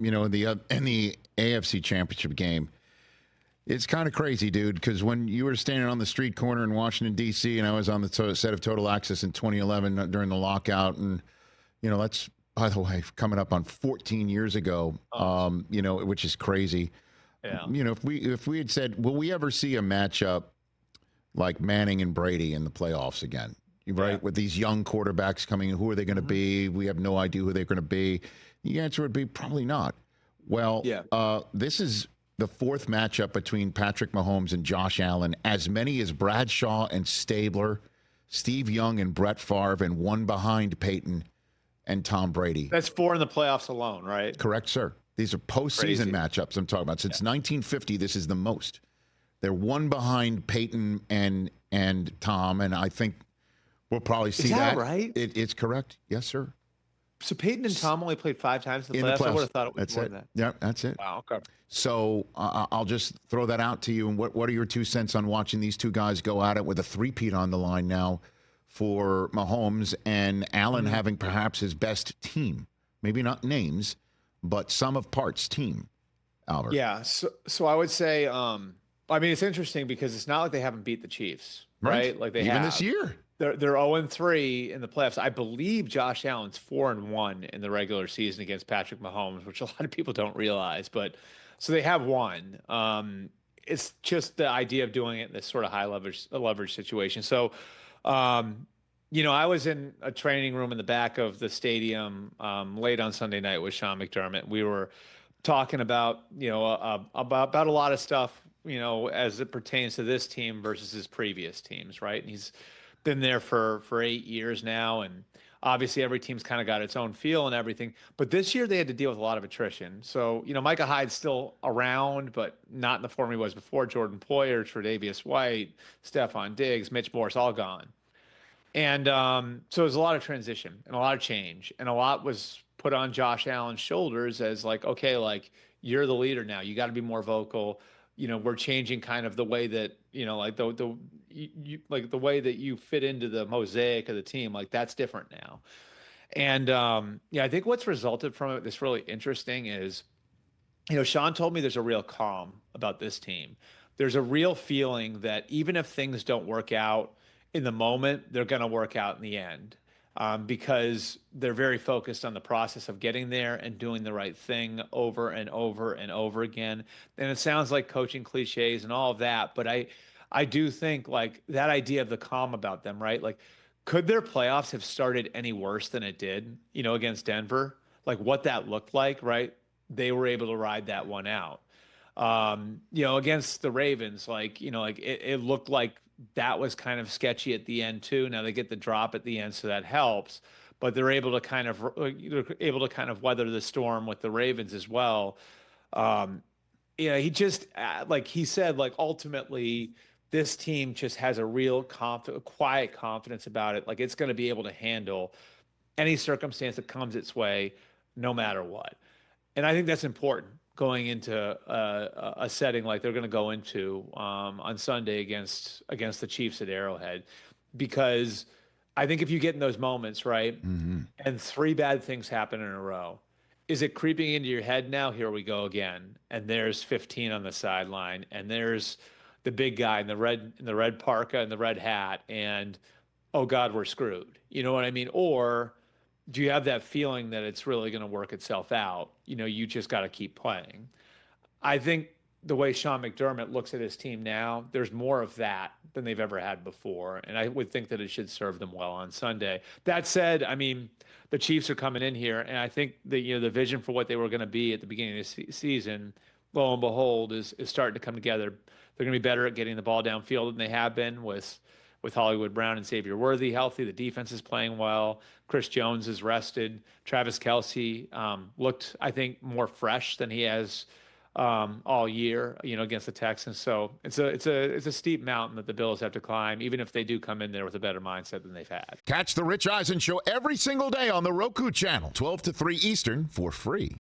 in the AFC Championship game. It's kind of crazy, dude, because when you were standing on the street corner in Washington, D.C., and I was on the set of Total Access in 2011 during the lockout, and, that's, by the way, coming up on 14 years ago, which is crazy. Yeah. If we had said, will we ever see a matchup like Manning and Brady in the playoffs again, right? Yeah. With these young quarterbacks coming in, who are they going to be? We have no idea who they're going to be. The answer would be probably not. Well, this is the fourth matchup between Patrick Mahomes and Josh Allen, as many as Bradshaw and Stabler, Steve Young and Brett Favre, and one behind Peyton and Tom Brady. That's 4 in the playoffs alone, right? Correct, sir. These are postseason matchups I'm talking about. Since 1950, this is the most. They're one behind Peyton and Tom, and I think we'll probably see that. Is that right? It's correct. Yes, sir. So Peyton and Tom only played 5 times in the playoffs? I would have thought it was more than that. Yeah, that's it. Wow, okay. So I'll just throw that out to you. And what are your 2 cents on watching these two guys go at it with a three-peat on the line now for Mahomes and Allen having perhaps his best team? Maybe not names, but sum of parts team, Albert. Yeah, so I would say, it's interesting because it's not like they haven't beat the Chiefs, right? Like they even this year. They're 0-3 in the playoffs. I believe Josh Allen's 4-1 in the regular season against Patrick Mahomes, which a lot of people don't realize. But so they have won. It's just the idea of doing it in this sort of high leverage situation. So, I was in a training room in the back of the stadium late on Sunday night with Sean McDermott. We were talking about about a lot of stuff, as it pertains to this team versus his previous teams, right? And he's been there for 8 years now, and obviously every team's kind of got its own feel and everything. But this year they had to deal with a lot of attrition. So, Micah Hyde's still around, but not in the form he was before. Jordan Poyer, Tre'Davious White, Stephon Diggs, Mitch Morse, all gone. And so there's a lot of transition and a lot of change, and a lot was put on Josh Allen's shoulders as like, okay, like you're the leader now. You got to be more vocal. We're changing kind of the way that, like the way that you fit into the mosaic of the team. Like that's different now. And I think what's resulted from it that's really interesting is, Sean told me there's a real calm about this team. There's a real feeling that even if things don't work out in the moment, they're going to work out in the end. Because they're very focused on the process of getting there and doing the right thing over and over and over again. And it sounds like coaching cliches and all of that, but I do think like that idea of the calm about them, right? Like, could their playoffs have started any worse than it did, against Denver? Like what that looked like, right? They were able to ride that one out. Against the Ravens, it looked like that was kind of sketchy at the end too. Now they get the drop at the end, so that helps. But they're able to kind of weather the storm with the Ravens as well. He just like he said, like ultimately this team just has a real quiet confidence about it. Like it's going to be able to handle any circumstance that comes its way, no matter what. And I think that's important going into a setting like they're going to go into on Sunday against the Chiefs at Arrowhead, because I think if you get in those moments, right, and 3 bad things happen in a row, is it creeping into your head now? Here we go again, and there's 15 on the sideline, and there's the big guy in the red parka and the red hat, and oh God, we're screwed. You know what I mean? Or do you have that feeling that it's really going to work itself out? You just got to keep playing. I think the way Sean McDermott looks at his team now, there's more of that than they've ever had before. And I would think that it should serve them well on Sunday. That said, the Chiefs are coming in here, and I think the vision for what they were going to be at the beginning of the season, lo and behold, is starting to come together. They're going to be better at getting the ball downfield than they have been with Hollywood Brown and Xavier Worthy healthy. The defense is playing well. Chris Jones is rested. Travis Kelce looked, I think, more fresh than he has all year, against the Texans. So it's a steep mountain that the Bills have to climb, even if they do come in there with a better mindset than they've had. Catch the Rich Eisen Show every single day on the Roku channel, 12 to 3 Eastern, for free.